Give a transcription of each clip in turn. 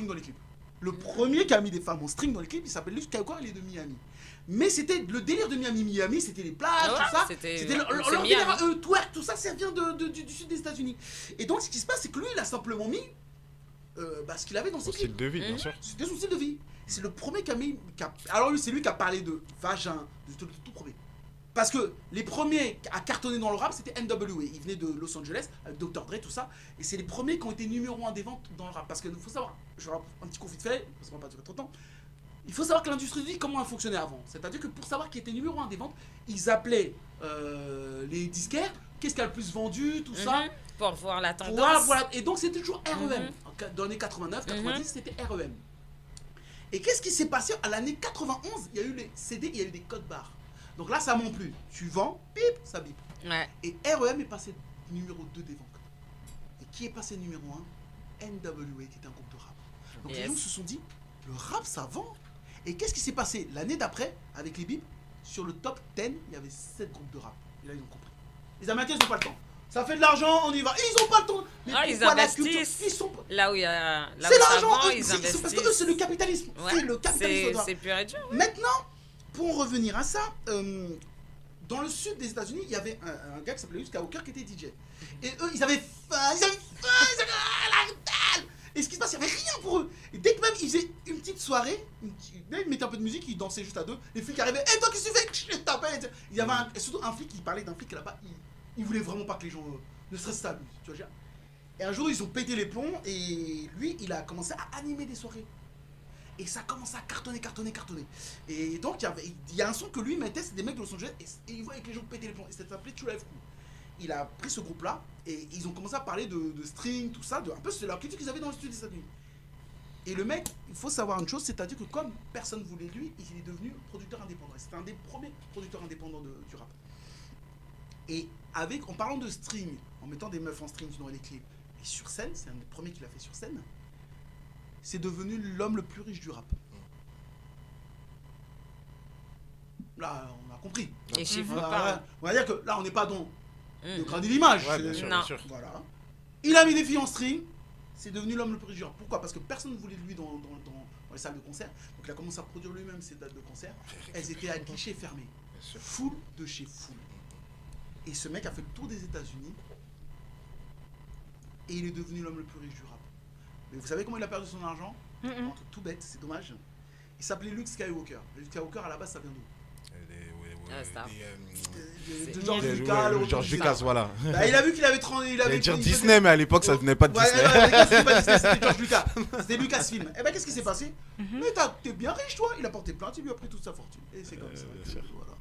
string dans les clips. Le premier qui a mis des femmes en string dans les clips, il s'appelle Luke Skywalker, il est de Miami. Mais c'était le délire de Miami, c'était les plages, tout ça. C'était leur délire à eux, twerk, tout ça, ça vient du sud des États-Unis. Et donc, ce qui se passe, c'est que lui, il a simplement mis ce qu'il avait dans ses clips. Son style de vie, bien sûr. C'était son style de vie. C'est le premier qui a mis. Alors, lui, c'est lui qui a parlé de vagin, de tout premier. Parce que les premiers à cartonner dans le rap, c'était NWA. Ils venaient de Los Angeles, avec Dr. Dre, tout ça. Et c'est les premiers qui ont été numéro 1 des ventes dans le rap. Parce qu'il faut savoir, je vais avoir un petit coup vite fait, parce qu'on va pas durer trop de temps. Il faut savoir que l'industrie de vie, comment elle fonctionnait avant. C'est-à-dire que pour savoir qui était numéro 1 des ventes, ils appelaient les disquaires, qu'est-ce qui a le plus vendu, tout ça. Pour voir la tendance. Voilà. Et donc c'était toujours REM. Dans les années 89, 90, c'était REM. Et qu'est-ce qui s'est passé à l'année 91? Il y a eu les CD, il y a eu des codes barres. Donc là, ça monte plus. Tu vends, bip, ça bip. Ouais. Et REM est passé numéro 2 des ventes. Et qui est passé numéro 1? NWA, qui était un groupe de rap. Donc les gens se sont dit, le rap, ça vend. Et qu'est-ce qui s'est passé l'année d'après, avec les bips? Sur le top 10, il y avait 7 groupes de rap. Et là, ils ont compris. Les Américains, ils n'ont pas le temps. Ça fait de l'argent, on y va. Ils n'ont pas le temps. Mais ils investissent. Ils sont... Là où il y a. C'est l'argent. Ils investissent. Parce que eux, c'est le capitalisme. Ouais. C'est le capitalisme. C'est pur et dur. Maintenant, pour en revenir à ça, dans le sud des États-Unis, il y avait un gars qui s'appelait Luke Skywalker qui était DJ. Et eux, ils avaient faim, ils avaient la dalle. Et ce qui se passe, il n'y avait rien pour eux. Et dès que même ils faisaient une petite soirée, ils mettaient un peu de musique, ils dansaient juste à deux. Les flics arrivaient, toi, qu'est-ce que tu fais? Je t'appelle. Il y avait surtout un flic qui parlait d'un flic là-bas. Il voulait vraiment pas que les gens ne stressent à lui. Tu vois, et un jour, ils ont pété les plombs et lui, il a commencé à animer des soirées. Et ça commence à cartonner. Et donc, il y a un son que lui mettait, c'est des mecs de Los Angeles, et il voyait que les gens pétaient les plombs. Et ça s'appelait True Life Crew. Il a pris ce groupe-là, et ils ont commencé à parler de string, tout ça, un peu c'est leur critique qu'ils avaient dans le studio des États-Unis. Et le mec, il faut savoir une chose, c'est-à-dire que comme personne ne voulait lui, il est devenu producteur indépendant. C'était un des premiers producteurs indépendants du rap. Et en parlant de string, en mettant des meufs en string dans les clips, et sur scène, c'est un des premiers qu'il a fait sur scène, c'est devenu l'homme le plus riche du rap. Là, on a compris. Les chiffres parlent. On va dire que là, on n'est pas dans le grain de l'image. Ouais, bien sûr. Voilà. Il a mis des filles en string, c'est devenu l'homme le plus riche du rap. Pourquoi? Parce que personne ne voulait de lui dans les salles de concert. Donc il a commencé à produire lui-même ses dates de concert. Elles étaient à guichet fermé. Full de chez full. Et ce mec a fait le tour des États-Unis. Et il est devenu l'homme le plus riche du rap. Mais vous savez comment il a perdu son argent? Un truc tout bête, c'est dommage. Il s'appelait Luke Skywalker. Luke Skywalker, à la base, ça vient d'où? De George Lucas. George Lucas, voilà. Bah, il a vu qu'il avait 30. Il avait dire Disney, mais à l'époque, ça venait pas de Disney. C'était pas Disney, c'était George Lucas. C'était Lucasfilm. Et ben, qu'est-ce qui s'est passé? Mais t'es bien riche, toi. Il a porté plainte, il lui a pris toute sa fortune. Et c'est comme ça. Voilà.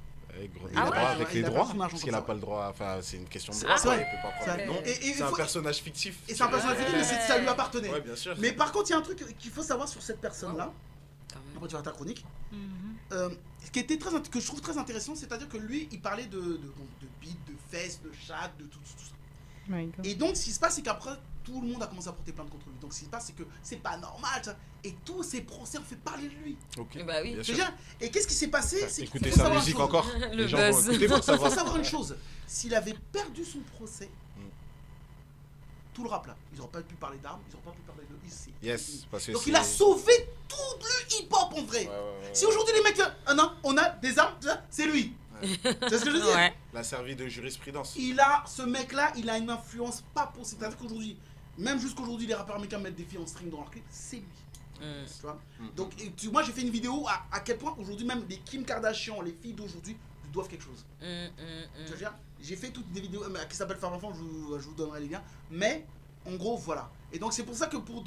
Avec les droits, parce qu'il n'a pas le droit. Enfin, c'est une question de droit. Il peut pas prendre. Non, c'est un personnage fictif. Et c'est un personnage fictif, mais ça lui appartenait. Ouais, bien sûr. Mais par contre, il y a un truc qu'il faut savoir sur cette personne-là. Après, tu vas ta chronique. Ce qui était que je trouve très intéressant, c'est-à-dire que lui, il parlait de beat, de fesses, de chat, de tout ça. Et donc, ce qui se passe, c'est qu'après, tout le monde a commencé à porter plainte contre lui. Donc, ce qui se passe, c'est que c'est pas normal, ça. Et tous ces procès ont fait parler de lui. Ok. Bah oui. Et qu'est-ce qui s'est passé? Écoutez sa musique encore. Le buzz. Il faut savoir une chose. S'il avait perdu son procès, tout le rap là, ils n'auraient pas pu parler d'armes, ils n'auraient pas pu parler de ici. Yes, parce que donc il a sauvé tout le hip-hop en vrai. Si aujourd'hui les mecs, non, on a des armes, c'est lui. C'est ce que je veux dire. Il a servi de jurisprudence. Ce mec-là, il a une influence pas possible. C'est-à-dire qu'aujourd'hui, même jusqu'aujourd'hui, les rappeurs américains mettent des filles en string dans leur clip, c'est lui. Tu vois. Donc moi j'ai fait une vidéo à quel point aujourd'hui même les Kim Kardashian, les filles d'aujourd'hui, lui doivent quelque chose. Tu vois, j'ai fait toutes des vidéos qui s'appellent Faire l'enfant, je vous donnerai les liens. Mais en gros voilà. Et donc c'est pour ça que pour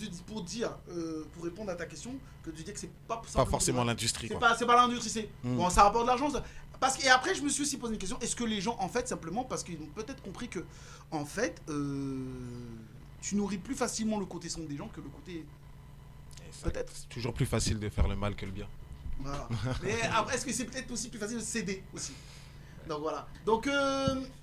répondre à ta question, que tu dis que c'est pas forcément l'industrie. C'est pas l'industrie, c'est bon, ça rapporte de l'argent. Et après je me suis aussi posé une question, est-ce que les gens en fait simplement parce qu'ils ont peut-être compris que en fait tu nourris plus facilement le côté sombre des gens que le côté... Peut-être. C'est toujours plus facile de faire le mal que le bien. Voilà. Mais après, est-ce que c'est peut-être aussi plus facile de céder aussi? Donc voilà. Donc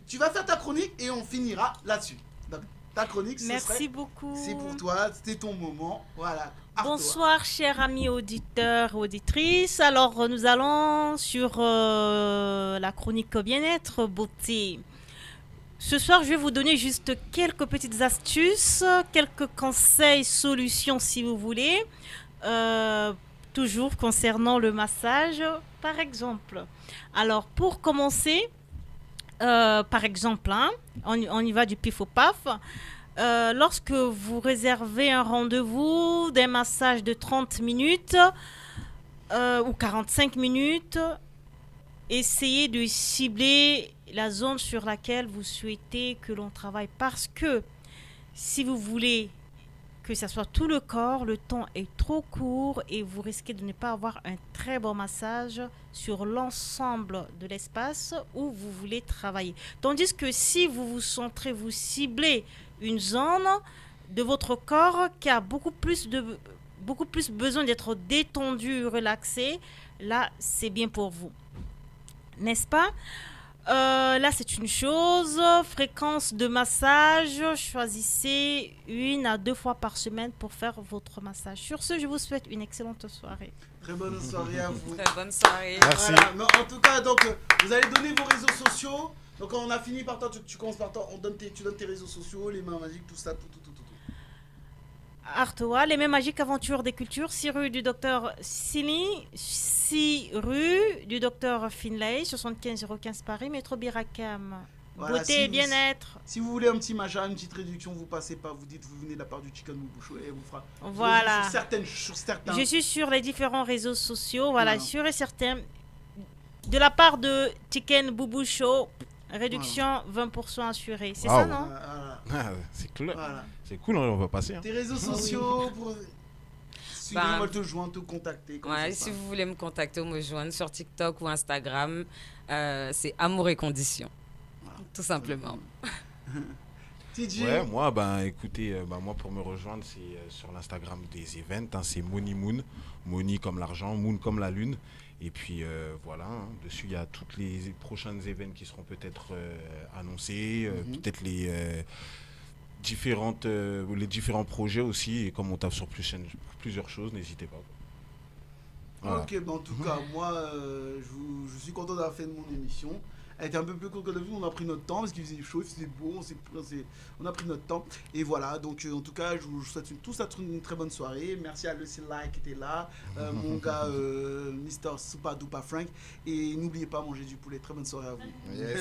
tu vas faire ta chronique et on finira là-dessus. Donc ta chronique, merci beaucoup. C'est pour toi, c'était ton moment. Voilà. Bonsoir, chers amis auditeurs et auditrices. Alors, nous allons sur la chronique bien-être, beauté. ce soir, je vais vous donner juste quelques petites astuces, quelques conseils, solutions si vous voulez, toujours concernant le massage, par exemple. Alors, pour commencer, par exemple, hein, on y va du pif au paf. Lorsque vous réservez un rendez-vous d'un massage de 30 minutes ou 45 minutes, essayez de cibler la zone sur laquelle vous souhaitez que l'on travaille, parce que si vous voulez que ça soit tout le corps, le temps est trop court et vous risquez de ne pas avoir un très bon massage sur l'ensemble de l'espace où vous voulez travailler. Tandis que si vous vous centrez, vous ciblez une zone de votre corps qui a beaucoup plus besoin d'être détendu, relaxé, là c'est bien pour vous. N'est-ce pas? Là, c'est une chose. Fréquence de massage, choisissez 1 à 2 fois par semaine pour faire votre massage. Sur ce, je vous souhaite une excellente soirée. Très bonne soirée à vous. Très bonne soirée. Merci. Voilà. Mais en tout cas, donc, vous allez donner vos réseaux sociaux. Donc, on a fini par toi. Tu commences par toi. Tu donnes tes réseaux sociaux, les mains magiques, tout ça, tout. Artois, les mêmes magiques aventures des cultures, 6 rue du docteur Silly, 6 rue du docteur Finlay, 75 015 Paris, métro Biracam. Voilà, Beauté si et bien-être. Si vous voulez un petit machin, une petite réduction, vous passez pas, vous dites, vous venez de la part du Chicken Moubouchou et vous fera. Voilà. Sur certains. Je suis sur les différents réseaux sociaux, voilà, sûr et certain. De la part de Chicken Boubou Show, réduction 20% assurée. C'est ça, non? C'est clair. Voilà. C'est cool, on va passer. Hein. Tes réseaux sociaux pour. Si vous veulent te joindre, te contacter. Ouais, si vous voulez me contacter ou me joindre sur TikTok ou Instagram, c'est Amour et Conditions. Voilà. Tout simplement. TJ. Ouais, moi, écoutez, moi pour me rejoindre, c'est sur l'Instagram des events. Hein, c'est Money Moon. Money comme l'argent, Moon comme la lune. Et puis voilà, hein, dessus il y a toutes les prochaines événements qui seront peut-être annoncés, peut-être les différents projets aussi. Et comme on tape sur plusieurs choses, n'hésitez pas. Voilà. Ok, en tout cas, moi, je suis content d'avoir fait mon émission. Elle était un peu plus courte que d'habitude, on a pris notre temps parce qu'il faisait chaud, il faisait beau, on a pris notre temps. Et voilà, donc en tout cas, je vous souhaite une très bonne soirée. Merci à Lucy Lai qui était là, mon gars Mr. Super Duper Frank. Et n'oubliez pas, manger du poulet. Très bonne soirée à vous. Yes.